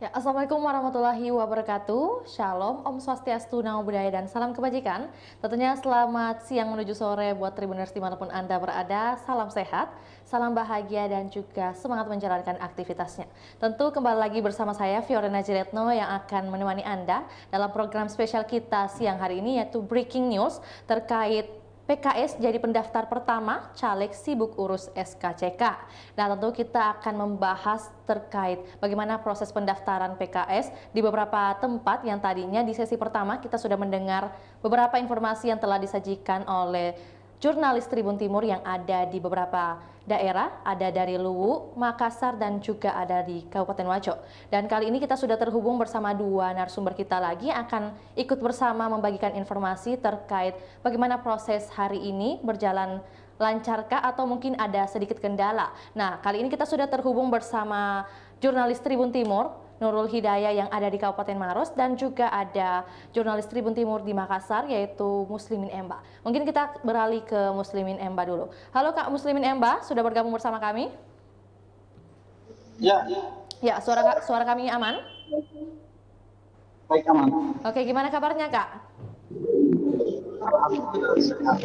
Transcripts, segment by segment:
Ya, Assalamualaikum warahmatullahi wabarakatuh. Shalom, Om Swastiastu, Namo Buddhaya, dan salam kebajikan. Tentunya selamat siang menuju sore buat Tribuners dimanapun Anda berada. Salam sehat, salam bahagia, dan juga semangat menjalankan aktivitasnya. Tentu kembali lagi bersama saya, Fiorina Jiretno, yang akan menemani Anda dalam program spesial kita siang hari ini, yaitu Breaking News terkait PKS jadi pendaftar pertama caleg sibuk urus SKCK. Nah, tentu kita akan membahas terkait bagaimana proses pendaftaran PKS di beberapa tempat yang tadinya di sesi pertama kita sudah mendengar beberapa informasi yang telah disajikan oleh jurnalis Tribun Timur yang ada di beberapa daerah, ada dari Luwu, Makassar, dan juga ada di Kabupaten Wajo. Dan kali ini kita sudah terhubung bersama dua narasumber kita lagi yang akan ikut bersama membagikan informasi terkait bagaimana proses hari ini berjalan lancarkah atau mungkin ada sedikit kendala. Nah, kali ini kita sudah terhubung bersama jurnalis Tribun Timur, Nurul Hidayah yang ada di Kabupaten Maros, dan juga ada jurnalis Tribun Timur di Makassar yaitu Muslimin Emba. Mungkin kita beralih ke Muslimin Emba dulu. Halo Kak Muslimin Emba, sudah bergabung bersama kami? Ya, Ya, suara kami aman? baik aman. Oke, gimana kabarnya Kak? Alhamdulillah sehat.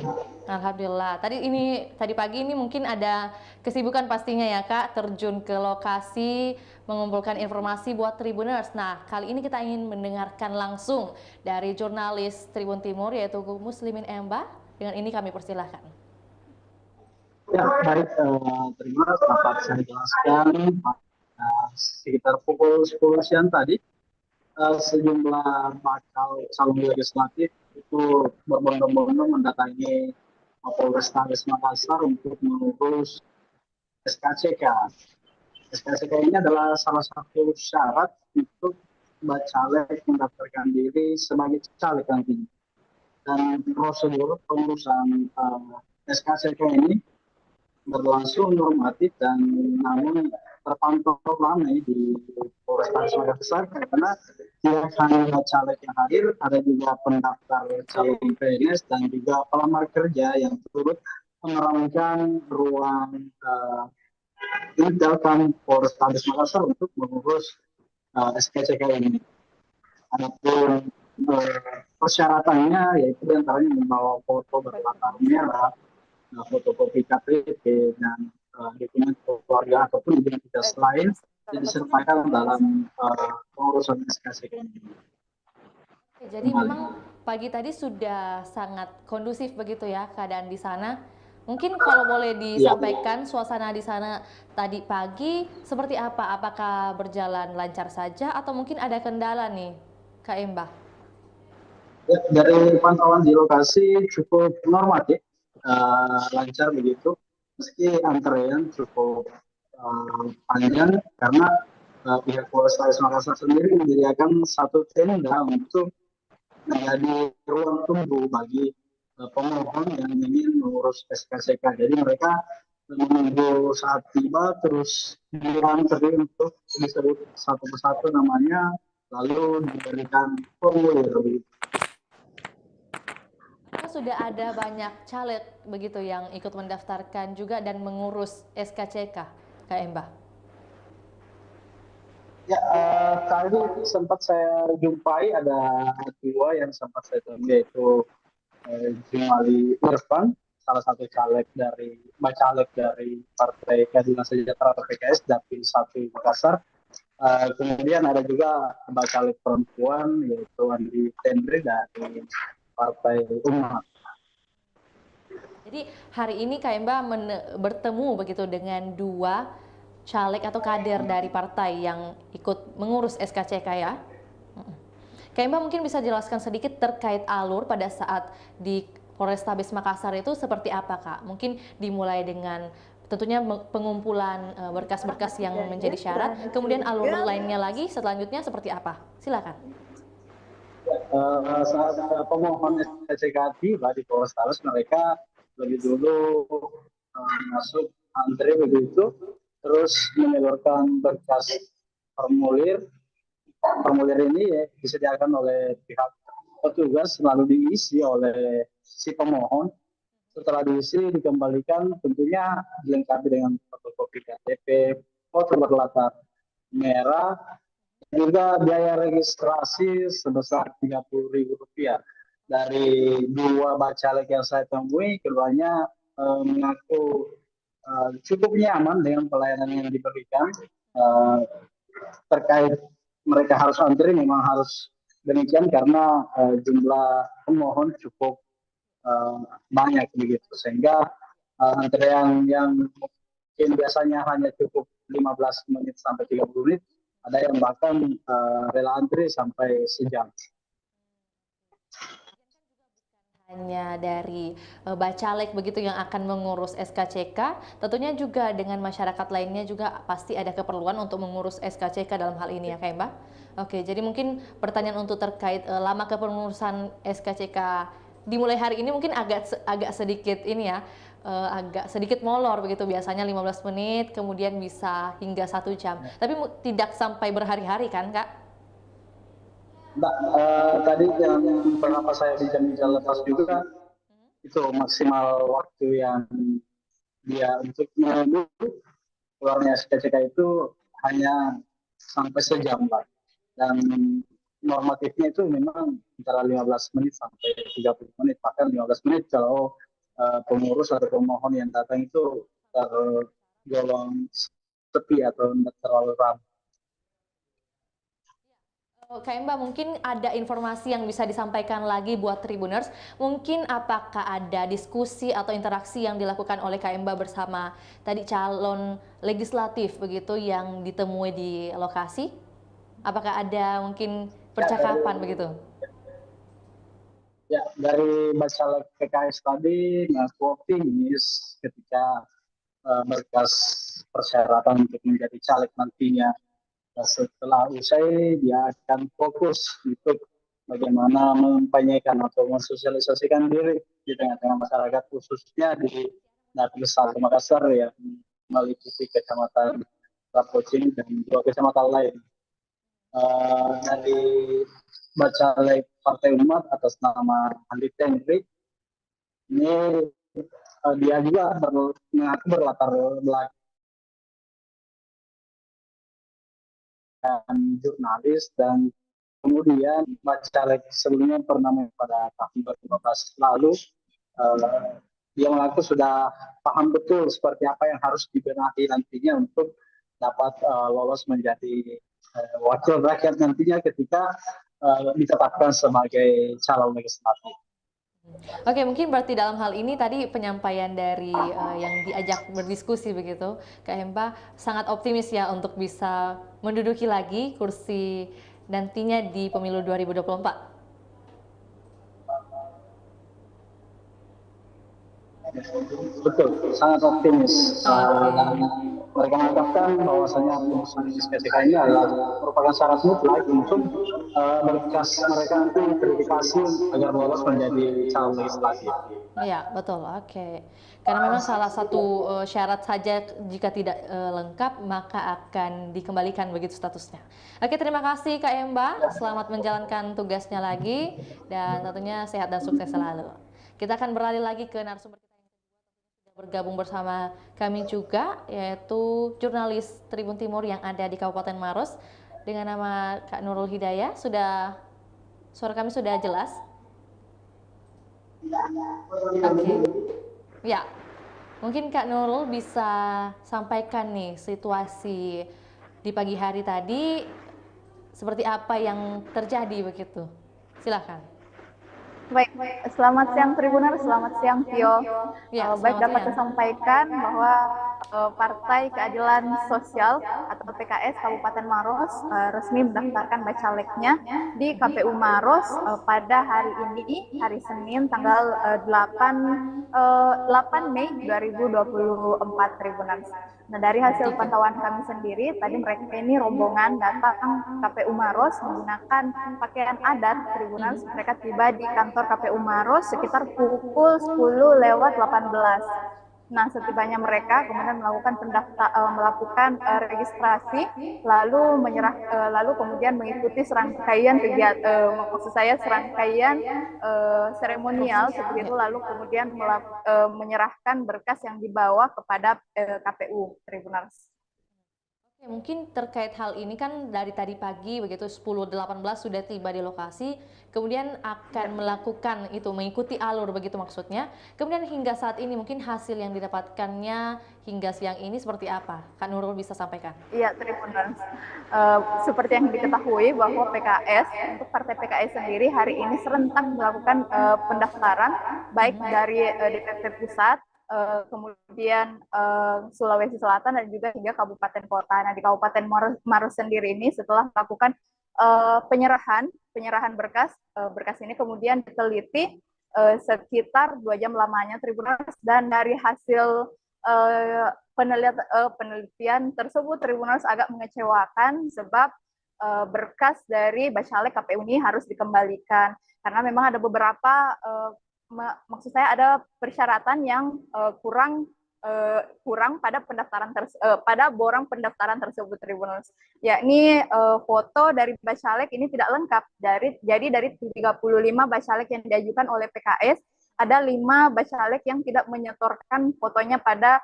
Alhamdulillah. Tadi pagi ini mungkin ada kesibukan pastinya ya Kak, terjun ke lokasi mengumpulkan informasi buat Tribuners. Nah, kali ini kita ingin mendengarkan langsung dari jurnalis Tribun Timur yaitu Muslimin Emba. Dengan ini kami persilahkan. Ya, baik. Terima dapat saya jelaskan. Sekitar pukul 10 siang tadi, sejumlah bakal calon legislatif itu berbondong-bondong mendatangi Polrestabes Makassar untuk mengurus SKCK. SKCK ini adalah salah satu syarat untuk bacalek mendaftarkan diri sebagai caleg nantinya. Dan prosedur pengurusan SKCK ini berlangsung normatif dan namun terpantau ramai di Polrestabes Makassar karena tidak hanya caleg yang hadir, ada juga pendaftar calon PNS dan juga pelamar kerja yang turut meramaikan ruang Intelkam Polrestabes Makassar untuk mengurus SKCK ini. Adapun persyaratannya yaitu diantaranya membawa foto berlatar merah, fotokopi KTP dan dokumen keluarga ataupun identitas lain yang disertakan dalam pengurusan SKCK ini. Jadi memang pagi tadi sudah sangat kondusif begitu ya keadaan di sana. Mungkin kalau boleh Ya, disampaikan suasana di sana tadi pagi seperti apa? Apakah berjalan lancar saja atau mungkin ada kendala nih, Kak Emba? ya, dari pantauan di lokasi cukup normatif, lancar begitu, meski antrean cukup panjang karena pihak Polrestabes Makassar sendiri menyediakan satu tenda untuk menjadi ruang tunggu bagi pemohon yang ingin mengurus SKCK. Jadi mereka menunggu saat tiba, terus diantri untuk disebut satu persatu namanya, lalu diberikan formulir. Sudah ada banyak caleg begitu yang ikut mendaftarkan juga dan mengurus SKCK, Kak Emba. Ya, tadi sempat saya jumpai ada dua yang sempat saya temui yaitu Jumali Irfan, salah satu caleg dari Partai Keadilan Sejahtera atau PKS Dapil 1 Makassar. Kemudian ada juga caleg perempuan yaitu Andi Tendri dari Partai Umat. Jadi hari ini Kak Emba bertemu begitu dengan dua caleg atau kader dari partai yang ikut mengurus SKCK ya. Kak Emba mungkin bisa jelaskan sedikit terkait alur pada saat di Polrestabes Makassar itu seperti apa Kak? Mungkin dimulai dengan tentunya pengumpulan berkas-berkas yang menjadi syarat, kemudian alur lainnya lagi selanjutnya seperti apa? Silakan. Saat pemohon SKCK tiba di Polrestabes, mereka lebih dulu masuk antri begitu, terus menyalurkan berkas formulir. Formulir ini ya, disediakan oleh pihak petugas lalu diisi oleh si pemohon. Setelah diisi dikembalikan tentunya dilengkapi dengan fotokopi KTP, foto berlatar merah, Juga biaya registrasi sebesar Rp30.000. Dari dua bacalek yang saya temui, keduanya mengaku cukup nyaman dengan pelayanan yang diberikan. Eh, Terkait mereka harus antri, memang harus demikian karena jumlah pemohon cukup eh, banyak begitu, sehingga antrean yang mungkin biasanya hanya cukup 15 menit sampai 30 menit, ada yang bahkan rela antri sampai sejam. Hanya dari bacalek begitu yang akan mengurus SKCK, tentunya juga dengan masyarakat lainnya juga pasti ada keperluan untuk mengurus SKCK dalam hal ini ya Kak Mbak. Oke, jadi mungkin pertanyaan untuk terkait lama kepengurusan SKCK dimulai hari ini mungkin agak sedikit ini ya, agak sedikit molor begitu, biasanya 15 menit kemudian bisa hingga 1 jam. Tapi tidak sampai berhari-hari kan Kak? Mbak, tadi yang beberapa saya bincang-bincang lepas juga, itu maksimal waktu yang dia untuk menunggu keluarnya SKCK itu hanya sampai sejam, Pak. Dan normatifnya itu memang antara 15 menit sampai 30 menit, bahkan 15 menit kalau pengurus atau pemohon yang datang itu tergolong sepi atau tidak terlalu ramai. Kak Mbak, mungkin ada informasi yang bisa disampaikan lagi buat Tribuners. Mungkin apakah ada diskusi atau interaksi yang dilakukan oleh Kak Mbak bersama tadi calon legislatif begitu yang ditemui di lokasi? Apakah ada mungkin Ya, percakapan begitu? dari bacalek PKS tadi ngaku optimis ketika berkas persyaratan untuk menjadi caleg nantinya. Setelah usai, dia akan fokus untuk bagaimana mempanyakan atau mensosialisasikan diri di tengah-tengah masyarakat, khususnya di Dapil 1 Makassar yang meliputi kecamatan Rapocing dan dua kecamatan lain. Dari bacalek Partai Umat atas nama Andi Tenri, ini dia juga mengaku berlatar belakang jurnalis, dan kemudian bacalek sebelumnya pernah pada tahun 2015 lalu dia mengaku sudah paham betul seperti apa yang harus dibenahi nantinya untuk dapat lolos menjadi wakil rakyat nantinya ketika ditetapkan sebagai calon legislatif. Oke, mungkin berarti dalam hal ini tadi penyampaian dari yang diajak berdiskusi begitu, Kak Hempa sangat optimis ya untuk bisa menduduki lagi kursi nantinya di pemilu 2024. Betul, sangat optimis. Oke. Dan mereka mengatakan bahwasanya pengurusan SKCK ini adalah merupakan syarat mutlak untuk berkas mereka nanti verifikasi agar lolos menjadi calon legislatif. Iya, betul. Oke. Karena memang salah satu syarat saja jika tidak lengkap maka akan dikembalikan begitu statusnya. Oke, terima kasih Kak Emba. Selamat menjalankan tugasnya lagi dan tentunya sehat dan sukses selalu. Kita akan beralih lagi ke narasumber kita yang sudah bergabung bersama kami juga, yaitu jurnalis Tribun Timur yang ada di Kabupaten Maros dengan nama Kak Nurul Hidayah. Suara kami sudah jelas? Oke. Ya, mungkin Kak Nurul bisa sampaikan nih situasi di pagi hari tadi seperti apa yang terjadi begitu. Silakan. Baik, selamat siang Tribuner, selamat siang Vio. Ya, Baik, selamat dapat siang. saya sampaikan bahwa Partai Keadilan Sosial atau PKS Kabupaten Maros resmi mendaftarkan bacaleknya di KPU Maros pada hari ini, hari Senin, tanggal 8 Mei 2024 Tribuner. Nah, dari hasil pantauan kami sendiri, tadi mereka ini rombongan datang KPU Maros menggunakan pakaian adat Tribunals. Mereka tiba di kantor KPU Maros sekitar pukul 10:18. Nah, setibanya mereka kemudian melakukan registrasi, lalu kemudian mengikuti serangkaian kegiatan, maksud saya serangkaian seremonial seperti itu, lalu kemudian menyerahkan berkas yang dibawa kepada KPU Tribunals. Ya, mungkin terkait hal ini kan dari tadi pagi begitu 10.18 sudah tiba di lokasi, kemudian Ya. akan melakukan itu mengikuti alur begitu maksudnya. Kemudian hingga saat ini mungkin hasil yang didapatkannya hingga siang ini seperti apa? Kak Nurul bisa sampaikan? Iya, Tribuners. Seperti yang diketahui bahwa PKS, untuk Partai PKS sendiri hari ini serentak melakukan pendaftaran, baik dari DPP Pusat, kemudian Sulawesi Selatan, dan juga hingga Kabupaten Kota. Nah, di Kabupaten Maros sendiri ini setelah melakukan penyerahan berkas, berkas ini kemudian diteliti sekitar 2 jam lamanya, Tribuners, dan dari hasil penelitian tersebut, Tribuners, agak mengecewakan sebab berkas dari Bacalek KPU ini harus dikembalikan karena memang ada beberapa maksud saya ada persyaratan yang kurang pada pada borang pendaftaran tersebut, Tribuners, yakni foto dari Bacalek ini tidak lengkap. Jadi dari 35 Bacalek yang diajukan oleh PKS, ada 5 Bacalek yang tidak menyetorkan fotonya pada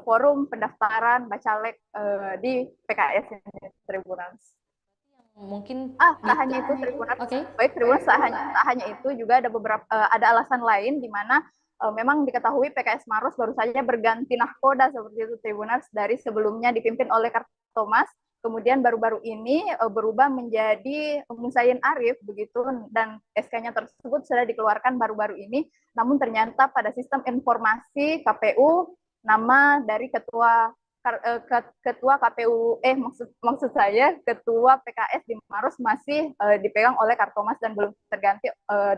forum pendaftaran Bacalek di PKS ini, Tribuners. Mungkin Tak hanya itu, Tribuners. Oke. Baik, Tribuners, tak hanya itu, juga ada beberapa ada alasan lain di mana memang diketahui PKS Maros baru saja berganti nahkoda seperti itu, Tribuners, dari sebelumnya dipimpin oleh Kartomas, kemudian baru-baru ini berubah menjadi Musayin Arif begitu, dan SK-nya tersebut sudah dikeluarkan baru-baru ini. Namun ternyata pada sistem informasi KPU nama dari ketua KPU maksud saya ketua PKS di Maros masih dipegang oleh Kartomas dan belum terganti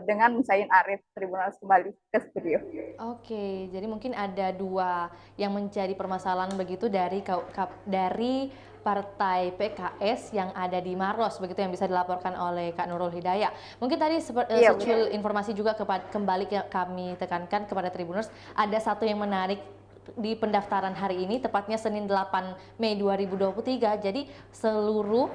dengan Musayin Arif. Tribunal kembali ke studio. Oke, jadi mungkin ada dua yang menjadi permasalahan begitu dari partai PKS yang ada di Maros begitu yang bisa dilaporkan oleh Kak Nurul Hidayah. Mungkin tadi secul informasi juga kembali kami tekankan kepada Tribuners, ada satu yang menarik di pendaftaran hari ini, tepatnya Senin 8 Mei 2023. Jadi seluruh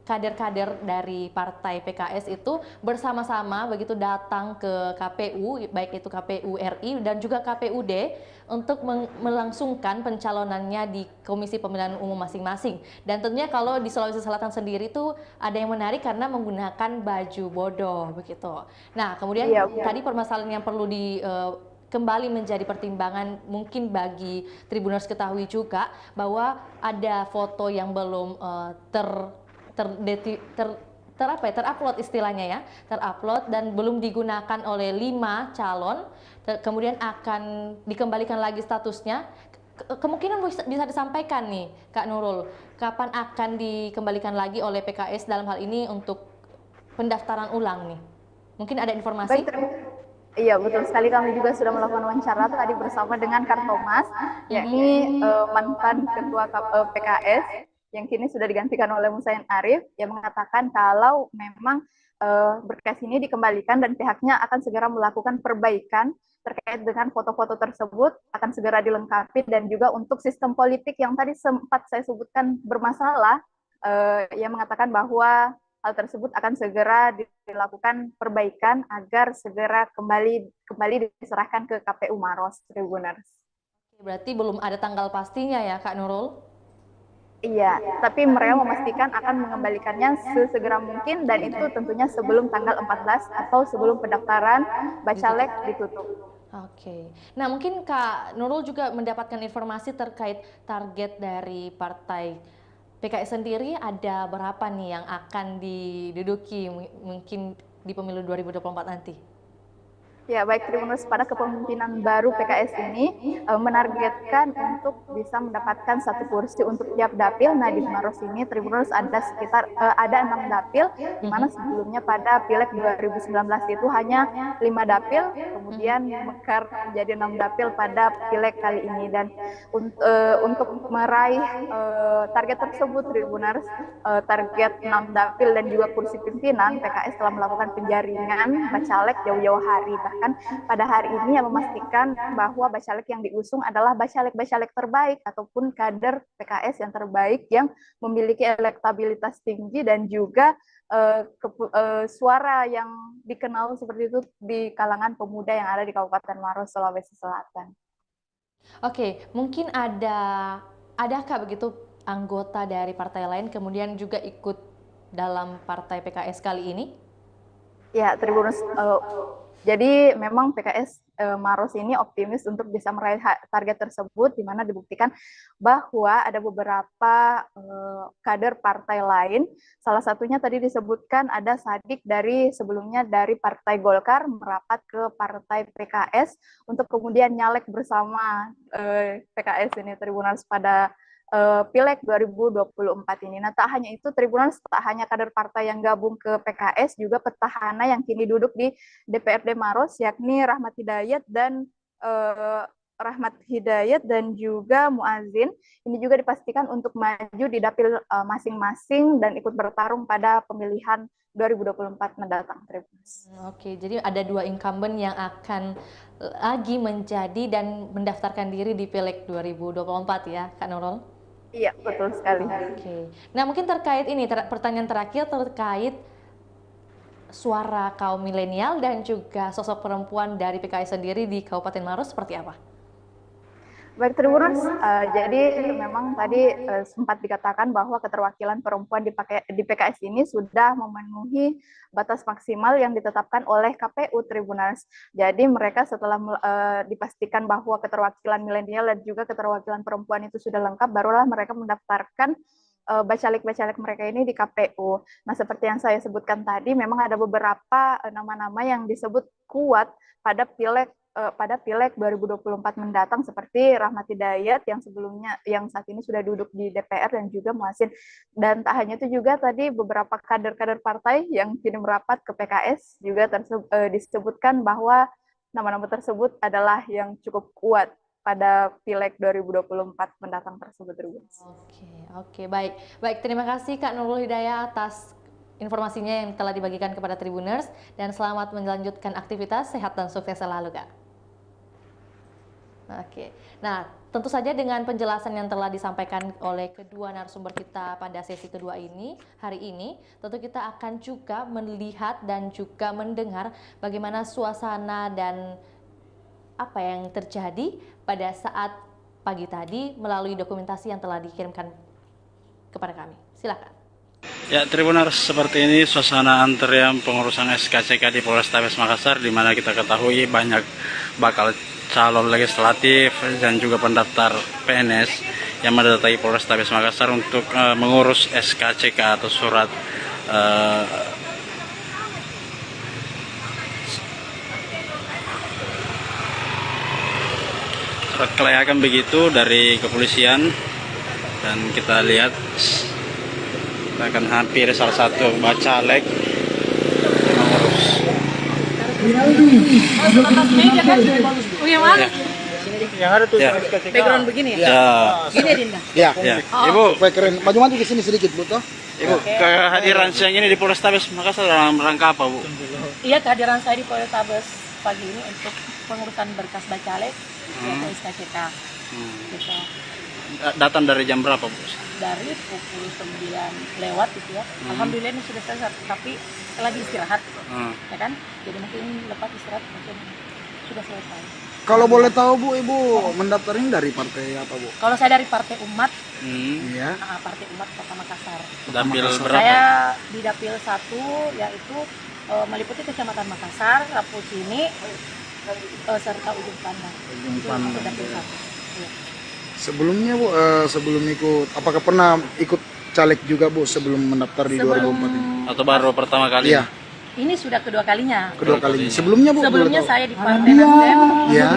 kader-kader dari partai PKS itu bersama-sama begitu datang ke KPU, baik itu KPU RI dan juga KPUD, untuk melangsungkan pencalonannya di Komisi Pemilihan Umum masing-masing. Dan tentunya kalau di Sulawesi Selatan sendiri itu ada yang menarik karena menggunakan baju bodoh begitu. Nah, kemudian tadi permasalahan yang perlu kembali menjadi pertimbangan mungkin bagi Tribuners ketahui juga bahwa ada foto yang belum terupload istilahnya ya, terupload dan belum digunakan oleh 5 calon, kemudian akan dikembalikan lagi statusnya. Kemungkinan bisa disampaikan nih Kak Nurul, kapan akan dikembalikan lagi oleh PKS dalam hal ini untuk pendaftaran ulang nih? Mungkin ada informasi? Iya, betul sekali. Kami juga sudah melakukan wawancara tadi bersama dengan Kartomas, yakni mantan ketua PKS yang kini sudah digantikan oleh Musayin Arif, yang mengatakan kalau memang berkas ini dikembalikan dan pihaknya akan segera melakukan perbaikan terkait dengan foto-foto tersebut, akan segera dilengkapi, dan juga untuk sistem politik yang tadi sempat saya sebutkan bermasalah, yang mengatakan bahwa hal tersebut akan segera dilakukan perbaikan agar segera kembali diserahkan ke KPU Maros, Tribuners. Berarti belum ada tanggal pastinya ya Kak Nurul? Iya, tapi mereka memastikan akan mengembalikannya sesegera mungkin, dan itu tentunya sebelum tanggal 14 atau sebelum pendaftaran Bacalek ditutup. Oke, nah mungkin Kak Nurul juga mendapatkan informasi terkait target dari partai PKS sendiri, ada berapa nih yang akan diduduki mungkin di pemilu 2024 nanti? Ya, baik, Tribuners, pada kepemimpinan baru PKS ini menargetkan untuk bisa mendapatkan 1 kursi untuk tiap dapil. Nah, di Maros ini Tribuners ada sekitar ada 6 dapil, di mana sebelumnya pada Pileg 2019 itu hanya 5 dapil, kemudian mekar menjadi 6 dapil pada Pileg kali ini. Dan untuk meraih target tersebut, Tribuners, target 6 dapil dan juga kursi pimpinan, PKS telah melakukan penjaringan Bacalek jauh-jauh hari. Bahkan pada hari ini yang memastikan bahwa Bacalek yang diusung adalah Bacalek terbaik ataupun kader PKS yang terbaik yang memiliki elektabilitas tinggi dan juga suara yang dikenal seperti itu di kalangan pemuda yang ada di Kabupaten Maros, Sulawesi Selatan. Oke, mungkin adakah begitu anggota dari partai lain kemudian juga ikut dalam partai PKS kali ini? Ya, Tribuners. Jadi memang PKS Maros ini optimis untuk bisa meraih target tersebut, di mana dibuktikan bahwa ada beberapa kader partai lain. Salah satunya tadi disebutkan ada Sadik dari sebelumnya dari Partai Golkar merapat ke Partai PKS untuk kemudian nyalek bersama PKS ini Tribuners pada Pileg 2024 ini. Nah, tak hanya itu, Tribuners tak hanya kader partai yang gabung ke PKS, juga petahana yang kini duduk di DPRD Maros, yakni Rahmat Hidayat dan juga Muazzin. Ini juga dipastikan untuk maju di dapil masing-masing dan ikut bertarung pada pemilihan 2024 mendatang. Tribuners. Oke, jadi ada 2 incumbent yang akan lagi menjadi dan mendaftarkan diri di Pileg 2024 ya, Kak Nurul? Iya, betul sekali. Oke. Nah, mungkin terkait ini, pertanyaan terakhir terkait suara kaum milenial dan juga sosok perempuan dari PKS sendiri di Kabupaten Maros seperti apa? Baik, Tribuners, jadi memang tadi sempat dikatakan bahwa keterwakilan perempuan di PKS ini sudah memenuhi batas maksimal yang ditetapkan oleh KPU, Tribuners. Jadi mereka setelah dipastikan bahwa keterwakilan milenial dan juga keterwakilan perempuan itu sudah lengkap, barulah mereka mendaftarkan bacalek-bacalek mereka ini di KPU. Nah, seperti yang saya sebutkan tadi, memang ada beberapa nama-nama yang disebut kuat pada Pileg 2024 mendatang, seperti Rahmat Hidayat yang saat ini sudah duduk di DPR dan juga Muazzin. Dan tak hanya itu juga tadi beberapa kader-kader partai yang kini merapat ke PKS juga disebutkan bahwa nama-nama tersebut adalah yang cukup kuat pada Pileg 2024 mendatang tersebut. Oke, baik. Terima kasih Kak Nurul Hidayah atas informasinya yang telah dibagikan kepada Tribuners, dan selamat melanjutkan aktivitas, sehat dan sukses selalu, Kak. Oke, nah tentu saja dengan penjelasan yang telah disampaikan oleh kedua narasumber kita pada sesi kedua ini, hari ini, tentu kita akan juga melihat dan juga mendengar bagaimana suasana dan apa yang terjadi pada saat pagi tadi melalui dokumentasi yang telah dikirimkan kepada kami. Silakan. Ya, Tribuners, seperti ini suasana antrian pengurusan SKCK di Polrestabes Makassar, di mana kita ketahui banyak bakal calon legislatif dan juga pendaftar PNS yang mendatangi Polrestabes Makassar untuk mengurus SKCK atau surat kelayakan begitu dari kepolisian. Dan kita lihat kita akan hampir salah satu bacalek mengurus. Oh, yang mana? Yang ada tuh background begini ya? Ya. Gini ya, Dinda? Ya. Ibu, Keren. Maju maju ke sini sedikit, Bu, toh. Ibu, kehadiran siang ini di Polrestabes Makassar dalam rangka apa, Bu? Iya, kehadiran saya di Polrestabes pagi ini untuk pengurusan berkas bacalek yaitu SKCK. Gitu. Datang dari jam berapa, Bu? Dari pukul 9 lewat gitu ya. Alhamdulillah ini sudah selesai, tapi lagi istirahat. Ya kan? Jadi mungkin lepas istirahat mungkin sudah selesai. Kalau boleh tahu, Bu, Ibu mendaftar ini dari partai apa, Bu? Kalau saya dari Partai Umat, Iya. Partai Umat Kota Makassar. Dapil berapa? Saya di Dapil 1, yaitu meliputi Kecamatan Makassar, Rapucini, serta Ujung Pandang. Ujung Pandang. Itu Dapil 1. Ya. Sebelumnya, Bu, sebelum ikut, apakah pernah ikut caleg juga, Bu, sebelum mendaftar di 2004 ini? Atau baru pertama kali? Iya. Ini sudah kedua kalinya. Kedua kalinya. Sebelumnya, Bu, Sebelumnya boleh tahu? saya di Partai Nasdem, Iya.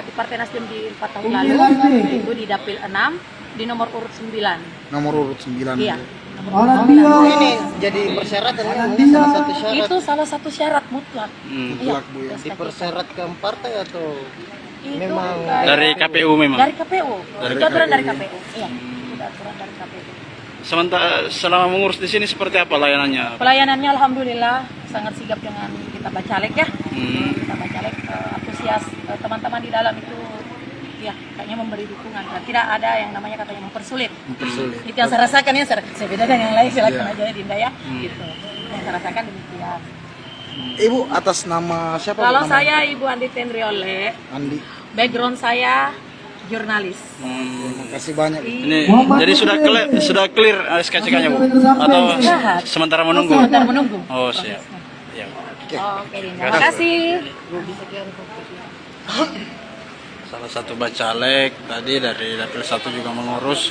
di Partai Nasdem di 4 tahun lalu, itu di Dapil 6, di nomor urut 9. Nomor urut 9. Iya. Ini jadi persyaratan ya, ini salah satu syarat. Itu salah satu syarat mutlak. Mutlak, Bu, ya. Dipersyaratkan partai atau Itu memang Dari KPU memang? Dari KPU. Dari Itu aturan KPU. dari KPU. Iya. Itu aturan dari KPU. Sementara selama mengurus di sini seperti apa layanannya? Pelayanannya alhamdulillah sangat sigap dengan kita bacalek ya. Kita bacalek, antusias teman-teman di dalam itu ya kayaknya memberi dukungan. Dan tidak ada yang namanya katanya mempersulit. Itu yang saya rasakan ya, saya beda dengan yang lain, silakan aja ya Dinda ya. Gitu. Yang saya rasakan demikian. Ibu atas nama siapa? Bu, Kalau nama? saya Ibu Andi Tendriole, Andi. background saya jurnalis. Terima kasih banyak. Ini jadi sudah clear SKCK-nya Bu atau sementara menunggu? Sebentar menunggu. Oh siap. Ya. Oke, terima kasih. Salah satu bacalek tadi dari Dapil 1 juga mengurus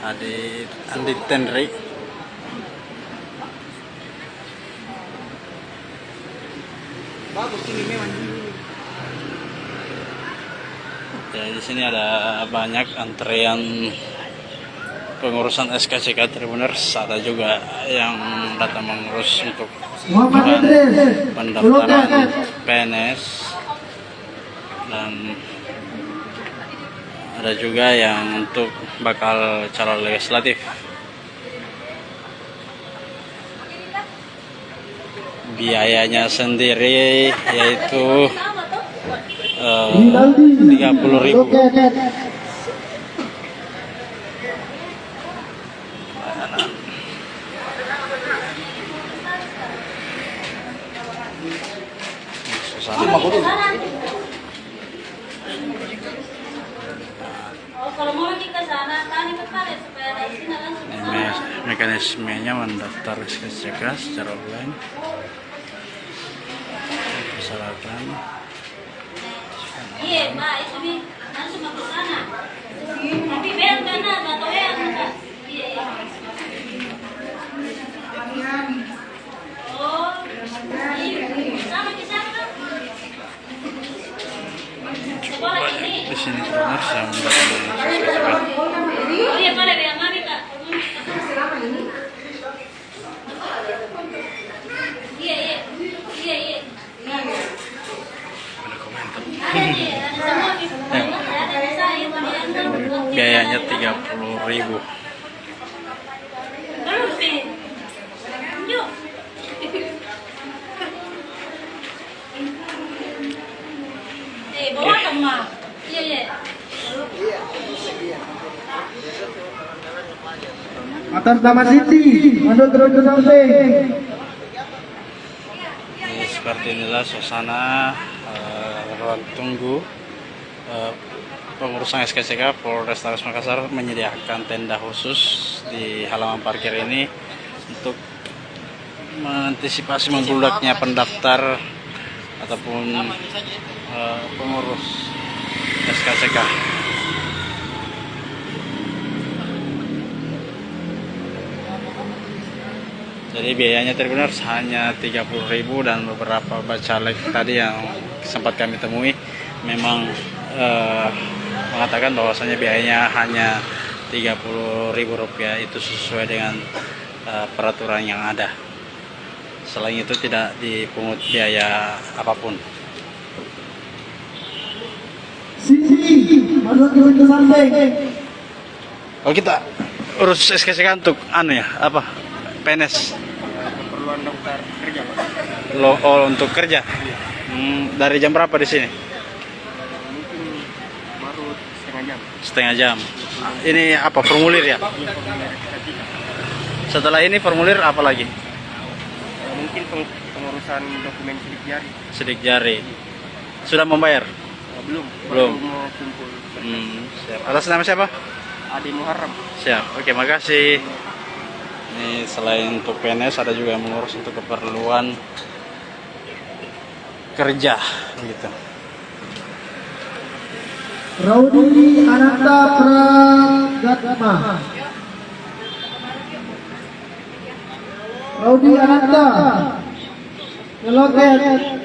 Andi Tenri. Bagus ini memang. Jadi di sini ada banyak antrean pengurusan SKCK Tribuners, ada juga yang datang mengurus untuk pendaftaran PNS, dan ada juga yang untuk bakal calon legislatif. Biayanya sendiri yaitu 30.000. Kalau mau kita sana, tani supaya ada sini langsung. Mekanismenya mendaftar SKCK secara online. Persyaratan. Iya, Pak, itu nih langsung ke sana. Tapi bel karena nggak tahu ya, Pak. Iya, iya. Oh, iya. Sama di sana, Pak. Sekolah ini. Di sini Tribuners yang datang SKCK. Oh iya, boleh deh, mari Kak. Iya, iya. Iya, iya. Ada komentar. Ada nih, ada semua di ada di saya, Biayanya 30.000. Baru sih. Yuk. Bawa dong, Ma. Iya, iya. Atas nama Siti, menurut terus sampai. Seperti inilah suasana ruang tunggu pengurusan SKCK Polrestabes Makassar menyediakan tenda khusus di halaman parkir ini untuk mengantisipasi membludaknya pendaftar ataupun pengurus SKCK. Jadi biayanya Tribuners hanya 30.000, dan beberapa bacalek tadi yang sempat kami temui memang mengatakan bahwasanya biayanya hanya Rp30.000, itu sesuai dengan peraturan yang ada. Selain itu tidak dipungut biaya apapun. Oh, kita urus SKCK untuk PNS. Keperluan daftar kerja, Pak. Untuk kerja. Dari jam berapa di sini? Mungkin baru setengah jam. Setengah jam. Ini apa, formulir ya? Setelah ini formulir apa lagi? Mungkin pengurusan dokumen sidik jari. Sidik jari. Sudah membayar? Belum. Belum. Baru mau kumpul. Siap. Atas nama siapa? Adi Muharram. Siap. Oke, makasih. Ini selain untuk PNS ada juga yang mengurus untuk keperluan kerja gitu. Raudi Ananta Pragatma. Raudi Ananta. Meloket.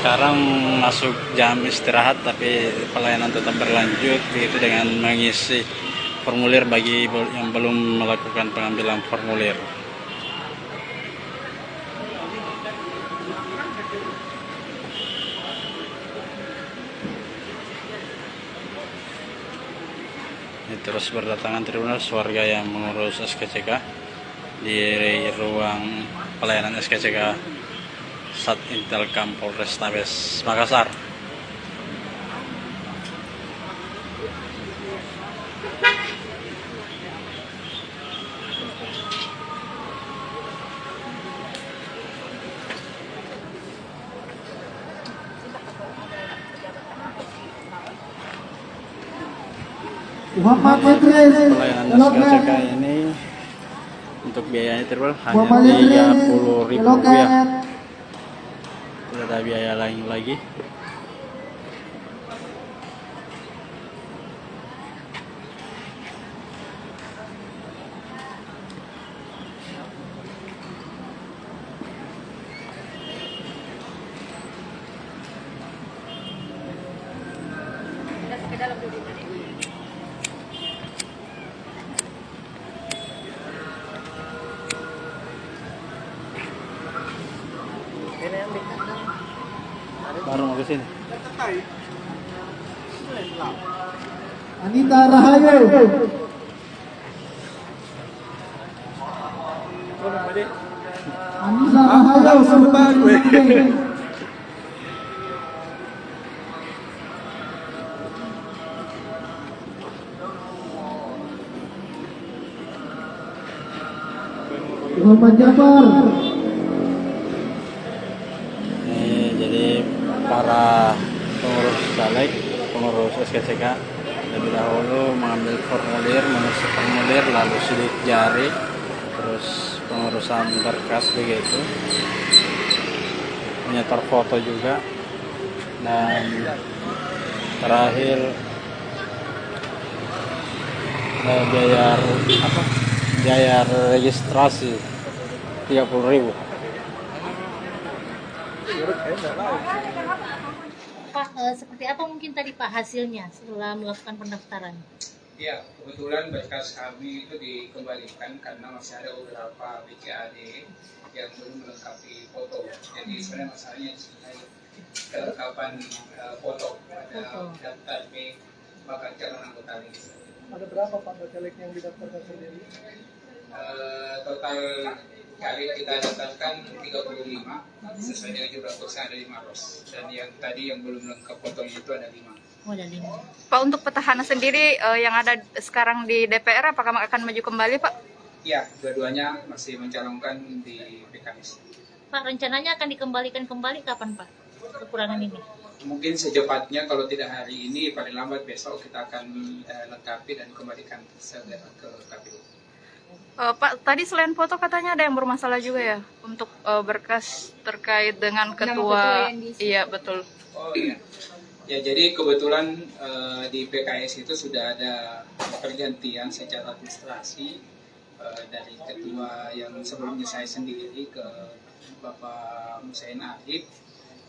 Sekarang masuk jam istirahat, tapi pelayanan tetap berlanjut begitu dengan mengisi formulir bagi yang belum melakukan pengambilan formulir. Ini terus berdatangan Tribuners warga yang mengurus SKCK di ruang pelayanan SKCK Sat Intelkam Polrestabes Makassar. pelayanan SKCK ini untuk biayanya Tribuners hanya Rp30.000. Tidak ada biaya lain lagi. Baru mau ke sini. Anita Rahayu. Anita Rahayu sampai Muhammad Jafar. Jadi para pengurus caleg, pengurus SKCK lebih dahulu mengambil formulir, mengisi formulir, lalu sidik jari, terus pengurusan berkas begitu, menyetor foto juga, dan terakhir biaya registrasi 30.000. Pak, seperti apa mungkin tadi Pak hasilnya setelah melakukan pendaftaran? Ya, kebetulan berkas kami itu dikembalikan karena masih ada beberapa BCAD yang belum melengkapi foto. Jadi sebenarnya masalahnya sebenarnya kelengkapan foto pada daftar B bakal calon anggota legislatif. Ada berapa Pak caleg yang didaftarkan sendiri? Total kali kita daftarkan 35 sesuai dengan jumlah kursi ada 5 ros, dan yang tadi yang belum lengkap fotonya itu ada 5. Oh, ada 5. Pak, untuk petahana sendiri yang ada sekarang di DPR apakah akan maju kembali Pak? Ya, dua-duanya masih mencalonkan di PKS. Pak, rencananya akan dikembalikan kembali kapan Pak kekurangan ini? Mungkin secepatnya, kalau tidak hari ini paling lambat besok kita akan lengkapi dan kembalikan ke KPU. Pak, tadi selain foto katanya ada yang bermasalah juga ya untuk berkas terkait dengan ketua. Iya, betul. Oh iya. Ya, jadi kebetulan di PKS itu sudah ada pergantian secara administrasi dari ketua yang sebelumnya saya sendiri ke Bapak Musain Arif,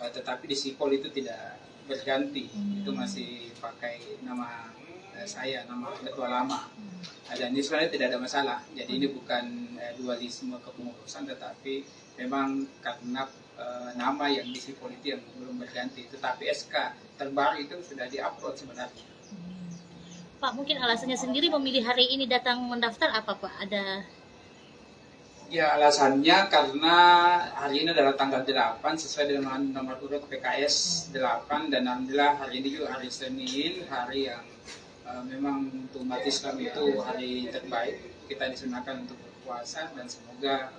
tetapi di Sipol itu tidak berganti, itu masih pakai nama saya, nama ketua lama. Dan ini sebenarnya tidak ada masalah, jadi ini bukan dualisme kepengurusan, tetapi memang karena nama yang di Sipol itu yang belum berganti, tetapi SK terbaru itu sudah diupload sebenarnya. Pak, mungkin alasannya sendiri memilih hari ini datang mendaftar apa Pak? Ada? Ya, alasannya karena hari ini adalah tanggal 8 sesuai dengan nomor urut PKS 8, dan alhamdulillah hari ini juga hari Senin, hari yang memang untuk umat Islam itu hari terbaik. Kita disunahkan untuk berpuasa dan semoga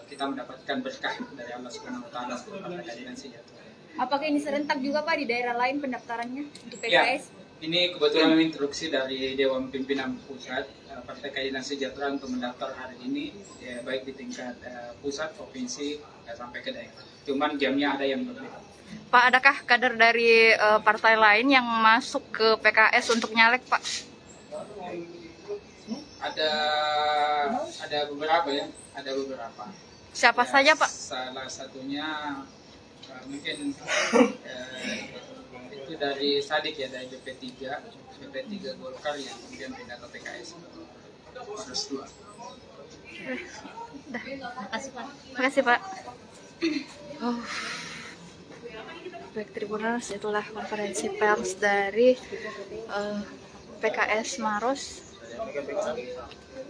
kita mendapatkan berkah dari Allah Subhanahu wa taala pada keadilan sejahtera. Apakah ini serentak juga Pak di daerah lain pendaftarannya untuk PKS? Ya, ini kebetulan instruksi dari Dewan Pimpinan Pusat Partai Keadilan Sejahtera untuk mendaftar hari ini, ya, baik di tingkat pusat, provinsi, sampai ke daerah. Cuman jamnya ada yang berbeda. Pak, adakah kader dari partai lain yang masuk ke PKS untuk nyalek Pak? Ada beberapa ya, ada beberapa. Siapa Ya, saja Pak? Salah satunya mungkin itu dari Sadik ya, dari BP3 Golkar yang kemudian pindah ke PKS. Terus 2. Makasih Pak. Makasih Pak. Oh. Baik Tribuners, itulah konferensi pers dari PKS Maros.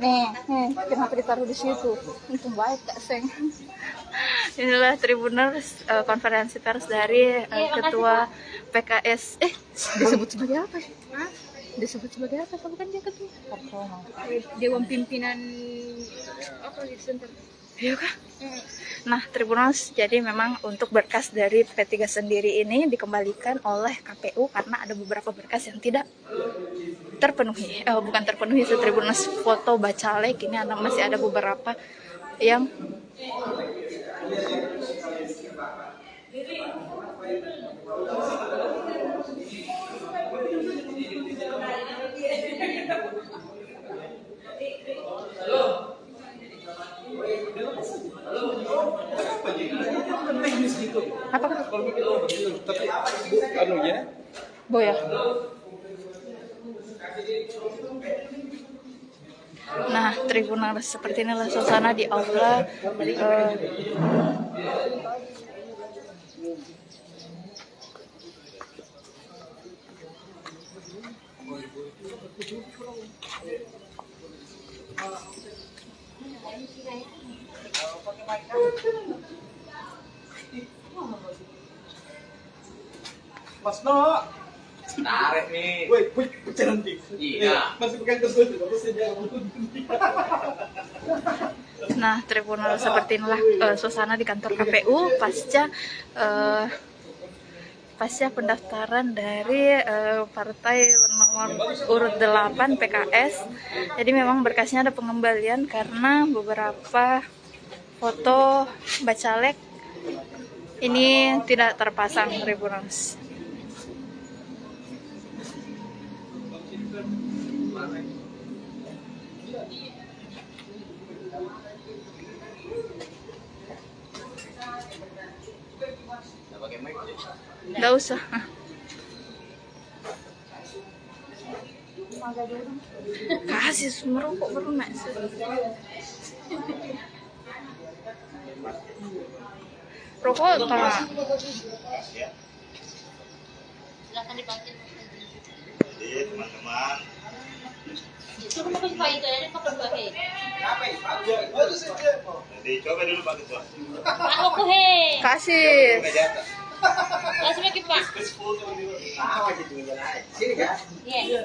Nih, kenapa ditaruh di situ? Itu baik Kak Seng. Inilah Tribuners, konferensi pers dari ketua PKS. Disebut sebagai apa? Disebut sebagai apa? Kamu kan dia ketua. Dewan Pimpinan apa di center? Iya kah? Nah, Tribuners, jadi memang untuk berkas dari P3 sendiri ini dikembalikan oleh KPU karena ada beberapa berkas yang tidak terpenuhi. Bukan terpenuhi, Tribuners, foto bacalek ini masih ada beberapa yang apa? Tapi anunya Boya. Nah, Tribuners, seperti inilah suasana di aula. Mas No. Tarik nih. Woi, pecahan dik. Iya. Masih pegang tersebut, masih dia. Nah, Tribuners, seperti inilah suasana di kantor KPU pasca pendaftaran dari partai nomor urut 8 PKS. Jadi memang berkasnya ada pengembalian karena beberapa foto bacalek ini tidak terpasang, Tribuners. Nggak usah. Kasih merokok baru mas. Rokok Pak. Silakan dipakai. Jadi teman-teman. Suruh pakai Pak itu ya, pakai pakai. Jadi coba dulu Pak Ketua. Aku he. Kasih. Kasih pakai Pak. Sini kan? Iya.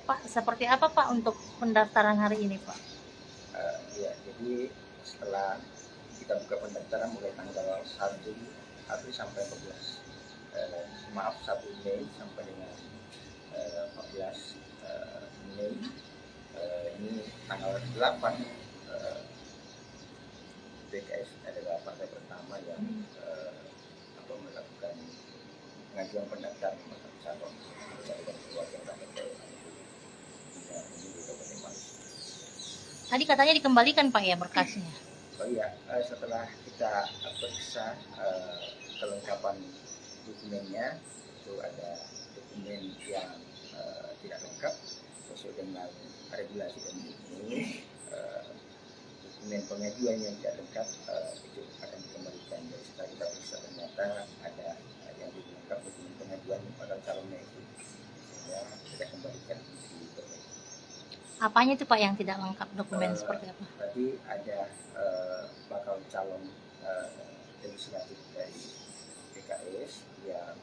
Pak, seperti apa Pak untuk pendaftaran hari ini Pak? Ya, jadi setelah kita buka pendaftaran mulai tanggal 1 April sampai 14 1 Mei sampai dengan 14 Mei, ini tanggal 8 PKS adalah partai pertama yang melakukan pengajuan pendaftaran calon dengan keluarga KPU. Tadi katanya dikembalikan Pak ya berkasnya? Oh iya, setelah kita periksa kelengkapan dokumennya, itu ada dokumen yang tidak lengkap sesuai dengan regulasi dan ini dokumen pengajuan yang tidak lengkap itu akan dikembalikan. Jadi setelah kita periksa ternyata ada yang tidak lengkap dokumen pengajuan pada calonnya itu, ya kita kembalikan di perbaiki. Apanya itu Pak yang tidak lengkap, dokumen seperti apa? Tadi ada bakal calon legislatif dari PKS yang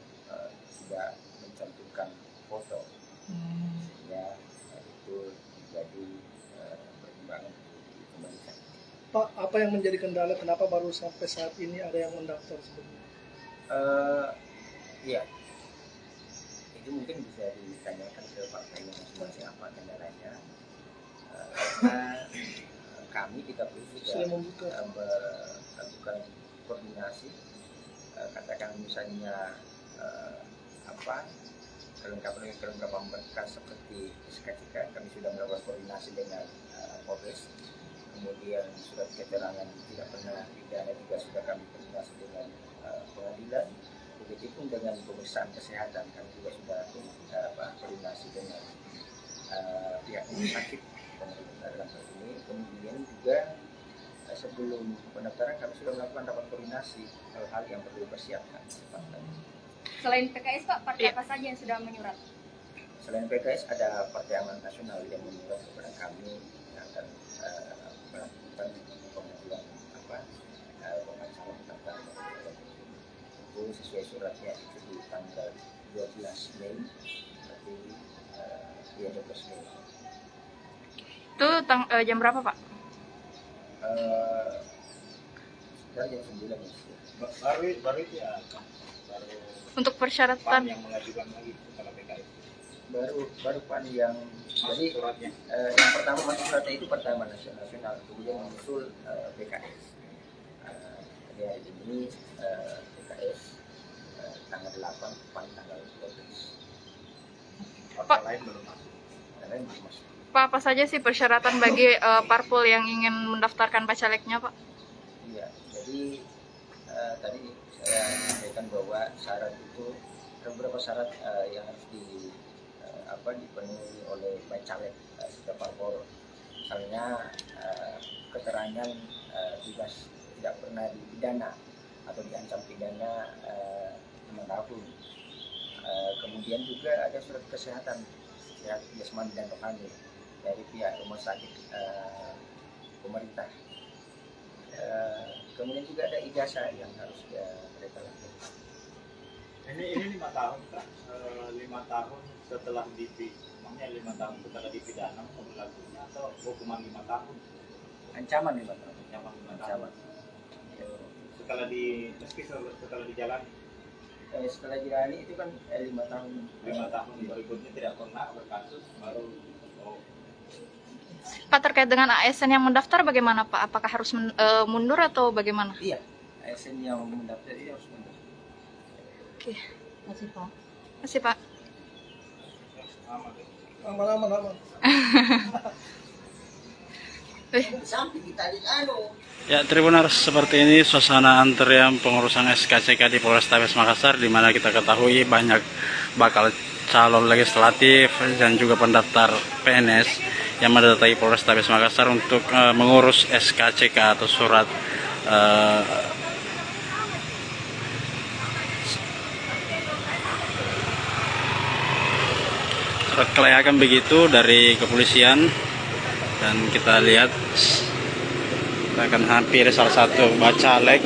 tidak mencantumkan foto, ya itu jadi pertimbangan dikembalikan. Pak, apa yang menjadi kendala? Kenapa baru sampai saat ini ada yang mendaftar sebenarnya? Ya, itu mungkin bisa ditanyakan ke partai masing-masing apa kendalanya. Karena kami di KPU sudah melakukan koordinasi, katakan misalnya kelengkapan berkas seperti SKCK, kami sudah melakukan koordinasi dengan Polres, kemudian surat keterangan tidak pernah pidana juga sudah kami koordinasi dengan pengadilan, begitupun dengan pemeriksaan kesehatan kami juga sudah koordinasi dengan pihak rumah sakit dalam hal ini. Kemudian juga sebelum pendaftaran kami sudah melakukan rapat koordinasi hal-hal yang perlu dipersiapkan. Selain PKS Pak, partai apa saja yang sudah menyurat? Selain PKS ada Partai Amanat Nasional yang menyurat kepada kami yang akan melakukan pengajuan calon pendaftaran. Itu sesuai suratnya itu di tanggal 12 Mei, berarti Iya, 12 Mei. Itu jam berapa, Pak? Sekitar jam 9 ya. Baru itu ya. Baru Untuk persyaratan yang mengajukan lagi setelah PKS. Baru PAN yang jadi suratnya. Yang pertama masuk suratnya itu pertama nasional, kemudian menyusul PKS. Jadi hari ini PKS tanggal 8, PAN tanggal 12. Partai lain belum masuk. Partai lain belum masuk. Pak, apa saja sih persyaratan bagi parpol yang ingin mendaftarkan bacaleknya, Pak? Iya, jadi tadi saya sampaikan bahwa syarat itu ada beberapa syarat yang harus dipenuhi oleh bacalek setiap parpol. Misalnya keterangan bebas tidak pernah dipidana atau diancam pidana 5 tahun. Kemudian juga ada surat kesehatan, sehat jasmani dan rohani dari pihak rumah sakit pemerintah. Kemudian juga ada ijazah yang harus mereka lakukan. Ini 5 tahun Kak, 5 tahun setelah makanya 5 tahun setelah dipidana berlakunya atau hukuman 5 tahun? Ancaman 5 tahun. Ancaman 5 tahun. Setelah dijalani. Setelah dijalani itu kan 5 tahun. 5 tahun berikutnya tidak pernah berkasus baru. Pak, terkait dengan ASN yang mendaftar bagaimana, Pak? Apakah harus mundur atau bagaimana? Iya, ASN yang mendaftar ini harus mundur. Oke. Masih, Pak. Masih, Pak. Lama. Ya, Tribuners, seperti ini suasana antrian pengurusan SKCK di Polrestabes Makassar, di mana kita ketahui banyak bakal calon legislatif dan juga pendaftar PNS yang mendatangi Polrestabes Makassar untuk mengurus SKCK atau surat kelayakan begitu dari kepolisian. Dan kita lihat kita akan hampir salah satu bacalek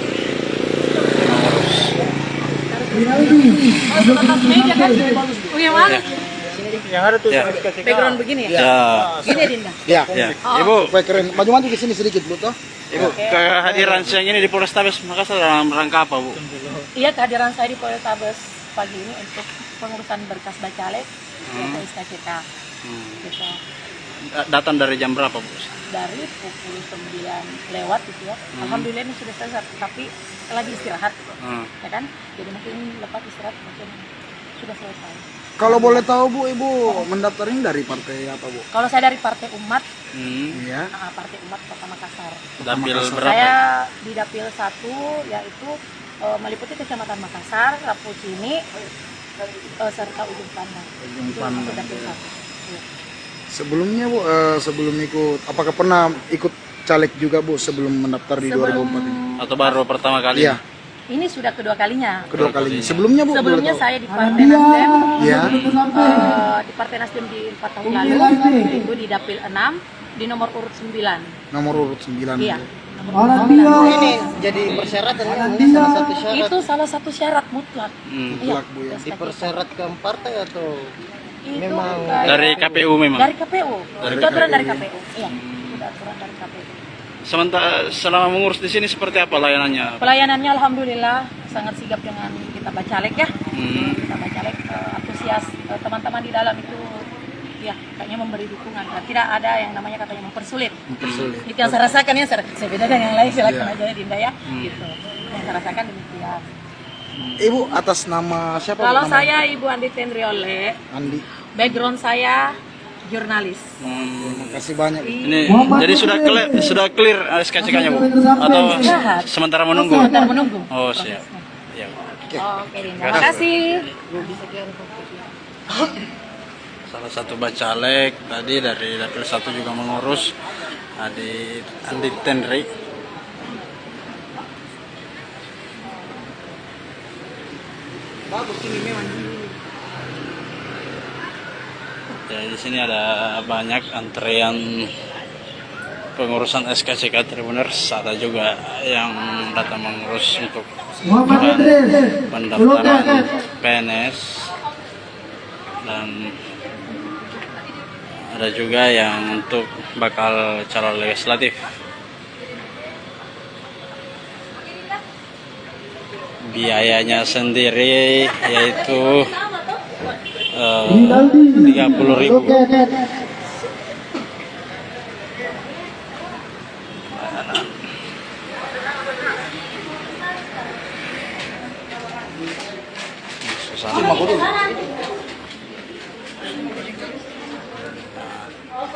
mengurus. Bagaimana? Yang ada tuh Background begini ya? Ya. Gini, Dinda? Ya. Oh. Ibu, supaya keren. Maju ke sini sedikit dulu toh. Ibu, kehadiran siang ini di Polrestabes Makassar dalam rangka apa, Bu? Iya, kehadiran saya di Polrestabes pagi ini untuk pengurusan berkas bacalek yaitu SKCK. Gitu. Datang dari jam berapa, Bu? Dari pukul 9 lewat gitu ya. Alhamdulillah ini sudah selesai, tapi lagi istirahat gitu. Ya kan? Jadi mungkin lepas istirahat mungkin sudah selesai. Kalau boleh tahu Bu, Ibu mendaftarin dari partai apa, Bu? Kalau saya dari Partai Umat, Iya. Partai Umat Kota Makassar. Dapil berapa? Saya di Dapil 1, yaitu meliputi Kecamatan Makassar, Rapucini, serta Ujung Pandang. Ujung Pandang. Itu Dapil 1. Ya. Sebelumnya Bu, sebelum ikut, apakah pernah ikut caleg juga Bu sebelum mendaftar di 2004 ini? Atau baru pertama kali? Iya. Ini sudah kedua kalinya. Kedua kalinya. Sebelumnya Bu? Sebelumnya saya di Partai Nasdem. Iya. Di Partai Nasdem di 4 tahun lalu, itu di Dapil 6, di nomor urut 9. Nomor urut 9. Iya. Ini jadi persyaratan salah satu syarat. Itu salah satu syarat mutlak. Mutlak Bu ya. Dipersyaratkan partai atau Itu memang dari KPU memang? Dari KPU. Dari Itu aturan KPU. dari KPU. Iya. Itu aturan dari KPU. Sementara selama mengurus di sini seperti apa layanannya? Pelayanannya alhamdulillah sangat sigap dengan kita bacalek ya. Kita bacalek, antusias teman-teman di dalam itu ya kayaknya memberi dukungan. Tidak ada yang namanya katanya mempersulit. Itu yang saya rasakan ya, saya beda dengan yang lain, silakan aja ya Dinda ya. Gitu. Yang saya rasakan demikian. Ibu atas nama siapa? Kalau Bu, saya Ibu Andi Tendriole, Andi. background saya jurnalis. Terima kasih banyak. Ini jadi sudah clear SKCK-nya, Bu? Atau sementara menunggu? Sementara menunggu. Oh, siap. Ya. Oke, Dinda. Terima kasih. Salah satu bacalek tadi dari Dapil 1 juga mengurus, Andi Tendri. bagus ini memang. Ya, di sini ada banyak antrean pengurusan SKCK Tribuners, ada juga yang datang mengurus untuk pendaftaran PNS dan Ada juga yang untuk bakal calon legislatif. Biayanya sendiri yaitu 30.000.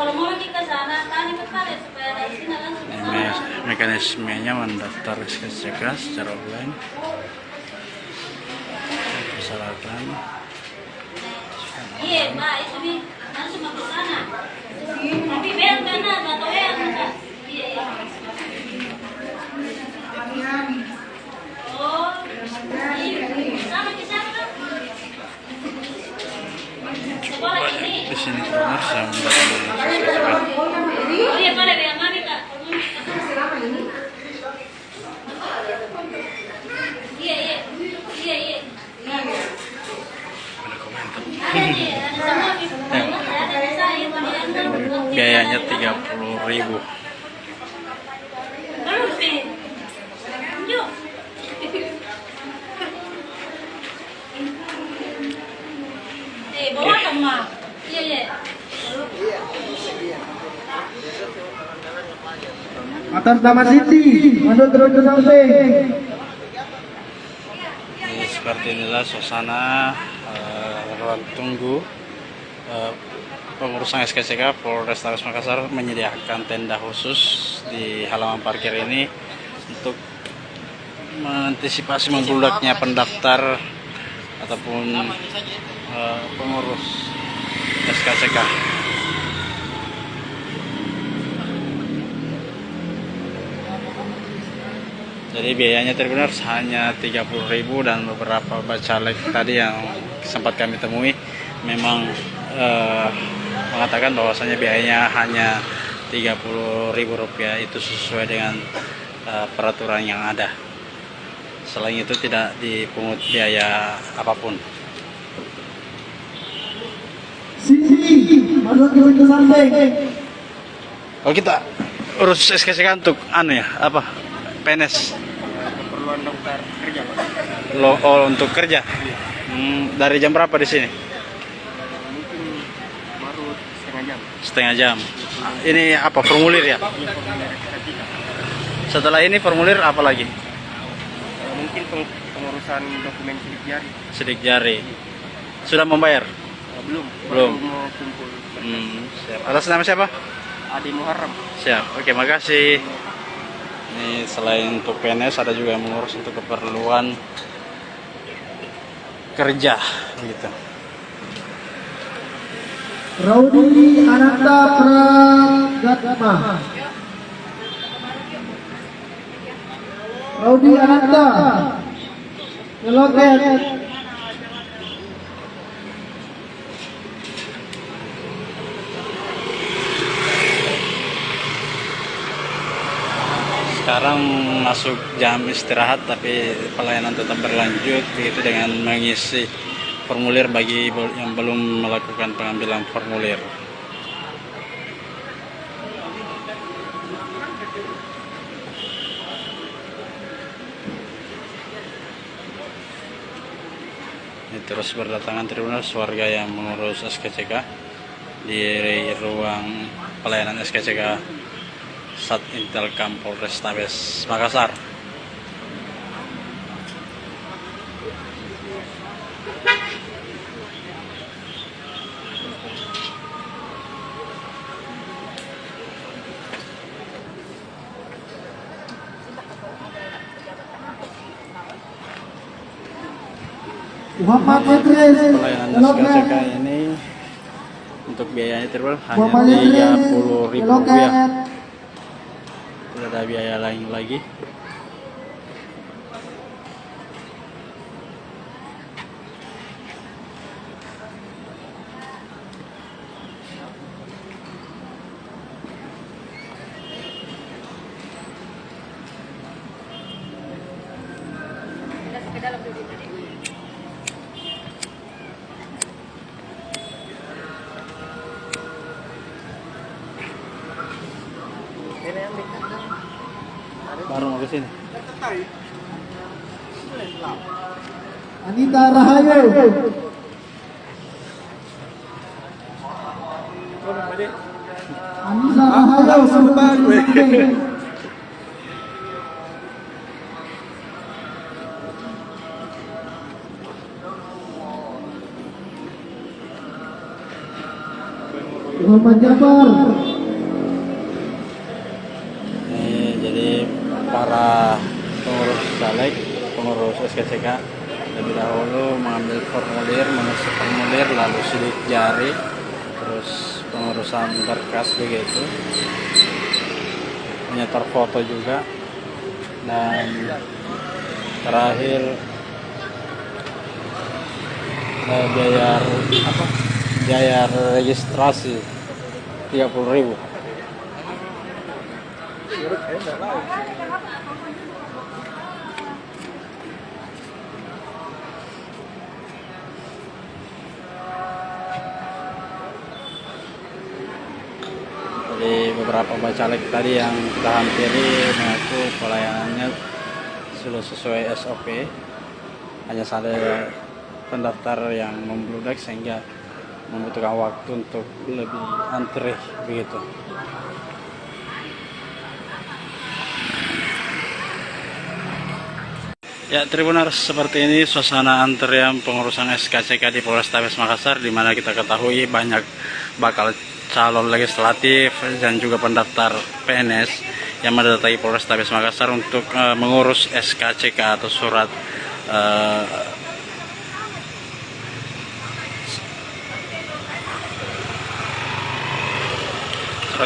Kalau mau kita sana, tani kepala supaya dari sini langsung. Mekanismenya mendaftar SKCK secara online. Persyaratan. Iya, Pak, itu nih langsung ke sana. Tapi bel karena atau yang enggak. Iya, iya. Oh, sama di sana. Sekolah ini. Di sini terus yang mendaftar SKCK. Oh iya, boleh yang mana Kak? Iya, iya. Iya, iya. Biayanya 30.000. Bawa dong, Ma. Iya, iya. Atas nama Siti, masuk terus ke samping. Seperti inilah suasana ruang tunggu pengurusan SKCK Polrestabes Makassar menyediakan tenda khusus di halaman parkir ini untuk mengantisipasi membludaknya pendaftar ataupun pengurus SKCK. Jadi biayanya terbenar hanya 30.000 dan beberapa bacalek tadi yang sempat kami temui memang mengatakan bahwasanya biayanya hanya Rp30.000, itu sesuai dengan peraturan yang ada. Selain itu tidak dipungut biaya apapun. Siti, masuk terus ke samping. Kalau kita urus SKCK untuk apa? PNS. Keperluan daftar kerja, Pak. Oh, untuk kerja. Dari jam berapa di sini? Mungkin baru setengah jam. Setengah jam. Ini apa, formulir ya? Setelah ini formulir apa lagi? Mungkin pengurusan dokumen sidik jari. Sidik jari. Sudah membayar? Belum. Belum. Baru mau kumpul. Siap. Atas nama siapa? Adi Muharram. Siap. Oke, makasih. Ini selain untuk PNS ada juga yang mengurus untuk keperluan kerja gitu. Raudi Ananta Pragatma. Raudi Ananta. Meloket. Sekarang masuk jam istirahat tapi pelayanan tetap berlanjut begitu dengan mengisi formulir bagi yang belum melakukan pengambilan formulir. Ini terus berdatangan tribunal warga yang mengurus SKCK di ruang pelayanan SKCK Sat Intelkam Polrestabes Makassar. Muhammad Idris. Pelayanan SKCK ini untuk biayanya terbaru hanya Rp30.000. Tidak ada biaya lain lagi. Baru mau ke sini. Anita Rahayu. Anissa Rahayu sampai Muhammad Jafar. Jadi para pengurus caleg, pengurus SKCK lebih dahulu mengambil formulir, mengisi formulir, lalu sidik jari, terus pengurusan berkas begitu, menyetor foto juga, dan terakhir biaya registrasi 30.000. Jadi beberapa bacalek tadi yang kita hampiri mengaku pelayanannya sudah sesuai SOP, hanya saja pendaftar yang membludak sehingga membutuhkan waktu untuk lebih antri begitu. Ya, Tribuners, seperti ini suasana antrian pengurusan SKCK di Polrestabes Makassar, di mana kita ketahui banyak bakal calon legislatif dan juga pendaftar PNS yang mendatangi Polrestabes Makassar untuk mengurus SKCK atau surat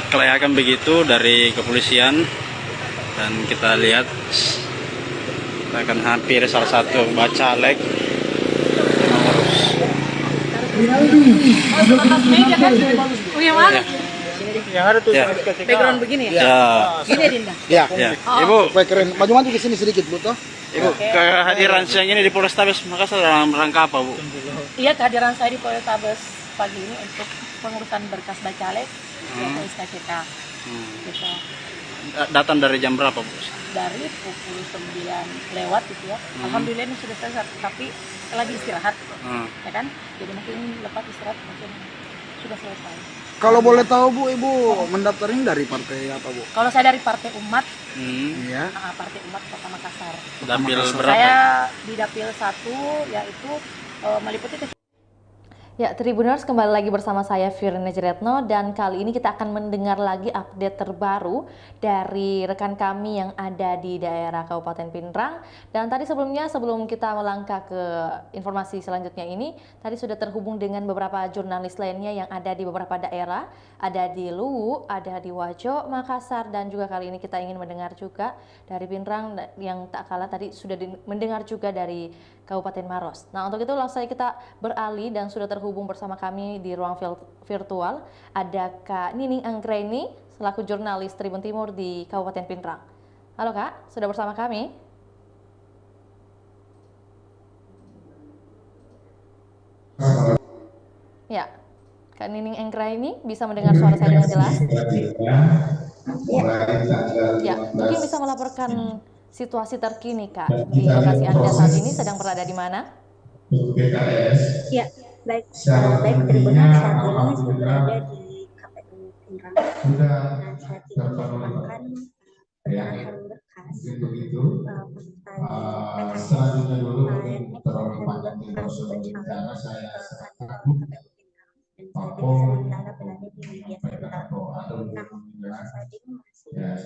kelayakan begitu dari kepolisian. Dan kita lihat, kita akan hampir salah satu bacalek mengurus. Oh, yang mana? Yang ada tuh Background begini ya? Ya. Gini Dinda. Ya. Oh. Ibu, Supaya keren. Maju-maju ke sini sedikit, Bu toh. Ibu, kehadiran siang ini di Polrestabes Makassar dalam rangka apa, Bu? Iya, kehadiran saya di Polrestabes pagi ini untuk pengurusan berkas bacalek yaitu SKCK. Gitu. Datang dari jam berapa, Bu? Dari pukul 9 lewat gitu ya. Alhamdulillah ini sudah selesai, tapi lagi istirahat, ya kan? Jadi mungkin lepas istirahat mungkin sudah selesai. Kalau boleh tahu Bu, Ibu mendaftar ini dari partai apa, Bu? Kalau saya dari Partai Umat, Iya. Partai Umat Kota Makassar. Dapil berapa? Saya di Dapil 1, yaitu meliputi Ya, Tribuners, kembali lagi bersama saya Firna Jeretno, dan kali ini kita akan mendengar lagi update terbaru dari rekan kami yang ada di daerah Kabupaten Pindrang. Dan tadi sebelum kita melangkah ke informasi selanjutnya ini, tadi sudah terhubung dengan beberapa jurnalis lainnya yang ada di beberapa daerah, ada di Luwu, ada di Wajo, Makassar, dan juga kali ini kita ingin mendengar juga dari Pindrang yang tak kalah tadi sudah mendengar juga dari Kabupaten Maros. Nah, untuk itu langsung saja kita beralih dan sudah terhubung bersama kami di ruang virtual ada Kak Nining Anggraini selaku jurnalis Tribun Timur di Kabupaten Pindrang. Halo Kak, sudah bersama kami? Ya, Kak Nining Anggraini bisa mendengar suara saya dengan jelas? Ya, mungkin bisa melaporkan situasi terkini Kak di lokasi Anda saat ini sedang berada di mana? Ya, baik Tribunal, saat ini saya berada di KPU Pindrang dan saya tidak melakukan penyerahan berkas peserta PKS yang berkas bacalek ke KPU Pindrang, dan saat ini sementara berada di Bias Pindrang. Nah, saat ini masih ada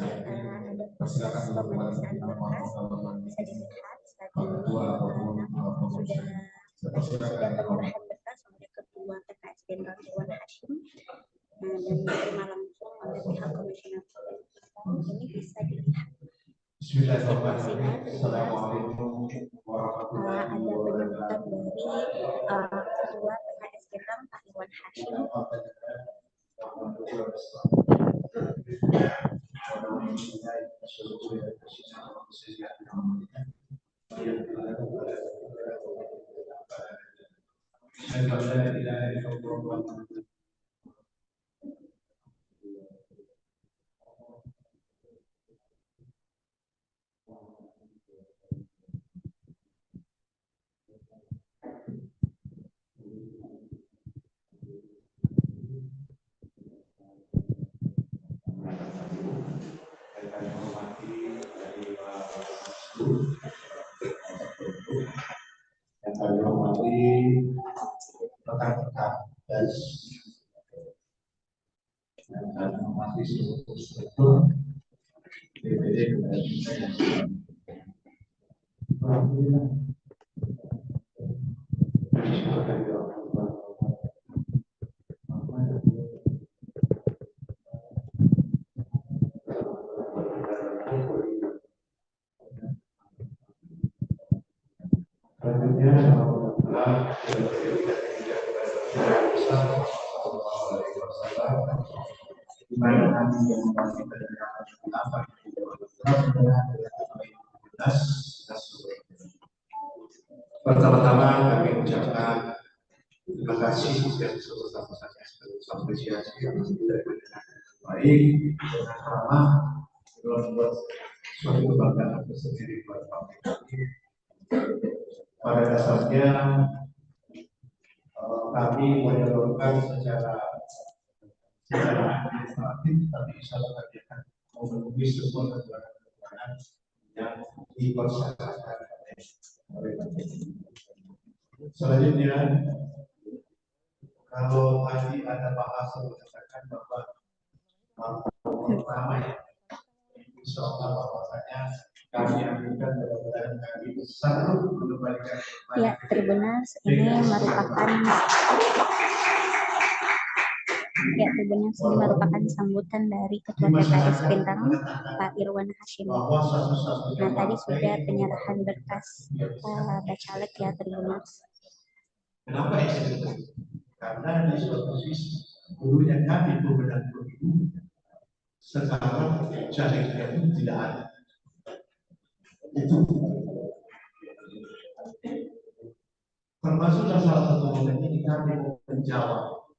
proses pemeriksaan berkas. Bisa dilihat saat ini sudah penyerahan berkas oleh Ketua TKS Jenderal Iwan Hashim dan diterima langsung oleh pihak Komisioner Kpu. Ini bisa dilihat situasinya terlihat ada penyebutan dari Ketua TKS Jenderal Pak Iwan Hashim. rekan-rekan dari dan masih seluruh struktur DPD dan selanjutnya di mana kami yang memastikan apa pertama-tama kami ucapkan terima kasih yang sebesar-besarnya sebagai apresiasi yang sudah diberikan baik dengan ramah membuat suatu kebanggaan tersendiri buat kami. Pada dasarnya kami menyalurkan secara administratif, tapi insya Allah kami akan memenuhi semua kebutuhan yang dipersyaratkan oleh kami. Selanjutnya, kalau tadi ada bahasa mengatakan bahwa pertama ya, insya Allah bahwasanya kami akan mudah-mudahan kami sanggup mengembalikan. Ya, Tribuners, ini merupakan sambutan dari Ketua PKS Pinrang, Pak Irwan Hashim. Nah, tadi sudah penyerahan berkas bacalek ya, Tribuners. Kenapa itu? Karena di suatu sisi dulunya kami pemenang pemilu, sekarang calegnya itu tidak ada. Itu termasuk salah satu momen ini kami menjawab.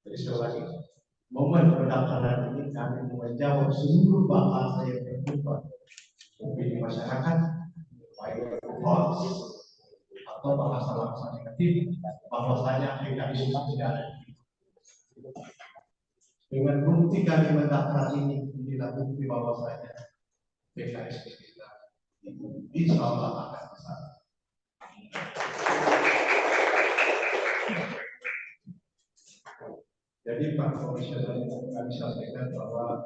Jadi sekali lagi, momen pendaftaran ini kami menjawab seluruh bahasa yang terbuka opini masyarakat, baik hoax atau bahasa negatif, bahwasanya PKS tidak ada. Dengan bukti kami mendaftar ini, inilah bukti bahwasanya PKS kita insya Allah akan besar. Jadi Pak Komisioner kami sampaikan bahwa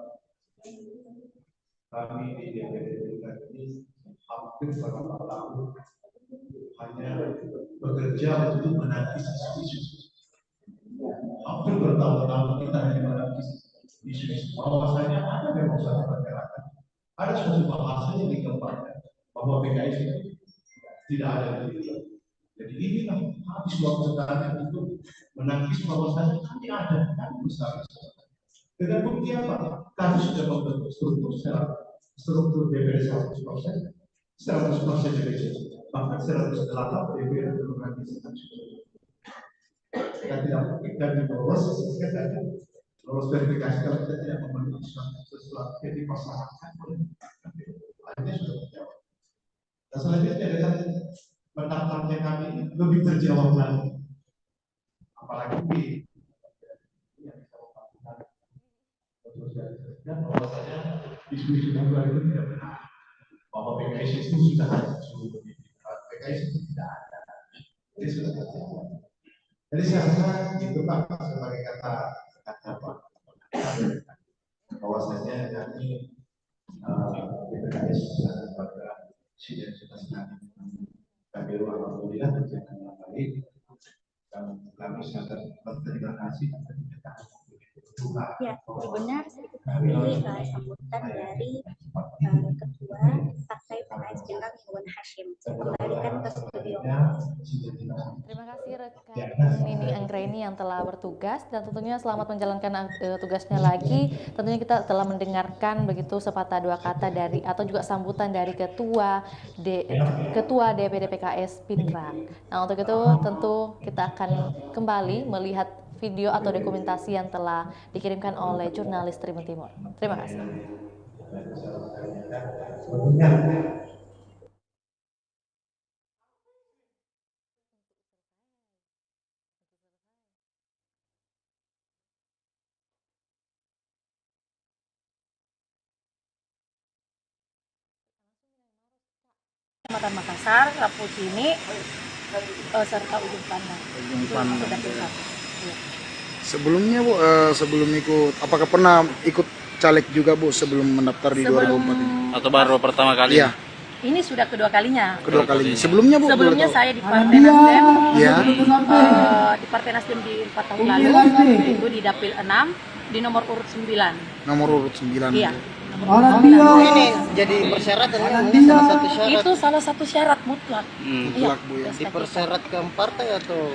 kami di DPD ini hampir beberapa tahun hanya bekerja untuk menangani isu-isu. Hampir bertahun-tahun kita hanya menangani isu-isu. Bahwasanya ada demonstrasi masyarakat, ada suatu bahasa yang dikembangkan bahwa PKS itu tidak ada di dunia. Jadi inilah habis waktu kami untuk menangis bahwasanya kami ada, kami besar. Dengan bukti apa? Kami sudah membentuk struktur DPD 100%, 100% DPD, bahkan 108 DPD berorganisasi. Kita tidak mungkin kami lolos, kita lolos verifikasi kalau kita tidak memenuhi sesuatu yang dipersyaratkan oleh akhirnya sudah terjawab. Dan selanjutnya dengan pendaftarnya kami lebih terjawab lagi, apalagi di yang bisa melakukan sosialisasikan bahwasanya isu-isu juga itu tidak benar, bahwa PKS itu sudah hancur, PKS itu tidak ada, ini sudah terjawab. Jadi saya rasa itu Pak sebagai kata apa, bahwasanya kami PKS sangat bangga sudah sekali. Kami alhamdulillah berjalan dengan baik dan kami sangat berterima kasih atas kedatangan. Ya, benar ini sambutan dari Ketua Partai PKS Pinrang Irwan Hashim. Kembalikan ke studio. Terima kasih rekan Nini Anggraini yang telah bertugas dan tentunya selamat menjalankan tugasnya lagi. Tentunya kita telah mendengarkan begitu sepatah dua kata dari atau juga sambutan dari Ketua DPD PKS Pinrang. Nah, untuk itu tentu kita akan kembali melihat video atau dokumentasi yang telah dikirimkan oleh jurnalis Tribun Timur. Terima kasih. Kecamatan Makassar, Rabu Sini, serta ujung pandang. Ujung Pandang. Sudah pusat. Iya. Sebelumnya Bu, sebelum ikut, apakah pernah ikut caleg juga Bu sebelum mendaftar di 2004 ini? Atau baru pertama kali? Iya. Ini sudah kedua kalinya. Kedua kalinya. Sebelumnya Bu? Sebelumnya saya di Partai Nasdem. Iya. Di Partai Nasdem di 4 tahun lalu. Itu di Dapil 6 di nomor urut 9. Nomor urut 9. Iya. Ini jadi persyaratan ya, mungkin salah satu syarat. Itu salah satu syarat mutlak. Mutlak Bu ya. Dipersyaratkan partai atau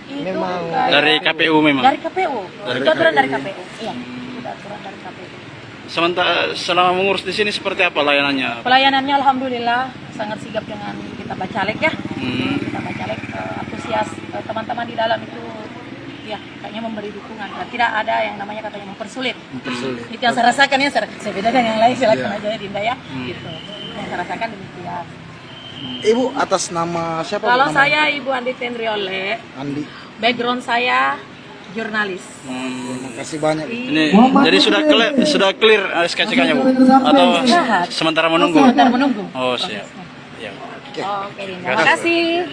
Itu memang Dari KPU memang? Dari KPU. Dari Itu aturan KPU. dari KPU. Iya. Itu aturan dari KPU. Sementara selama mengurus di sini seperti apa layanannya? Pelayanannya alhamdulillah sangat sigap dengan kita bacalek ya. Kita bacalek antusias teman-teman di dalam itu ya kayaknya memberi dukungan. Dan tidak ada yang namanya katanya mempersulit. Itu yang saya rasakan ya, saya beda dengan yang lain silakan aja ya Dinda ya. Gitu. Yang saya rasakan demikian. Ibu atas nama siapa? Kalau Bu, saya Ibu Andi Tendriole, Andi. background saya jurnalis. Terima kasih banyak. Ini jadi sudah clear SKCK-nya Bu? Atau sementara menunggu? Sementara menunggu. Oh siap. Ya. Oke, terima kasih.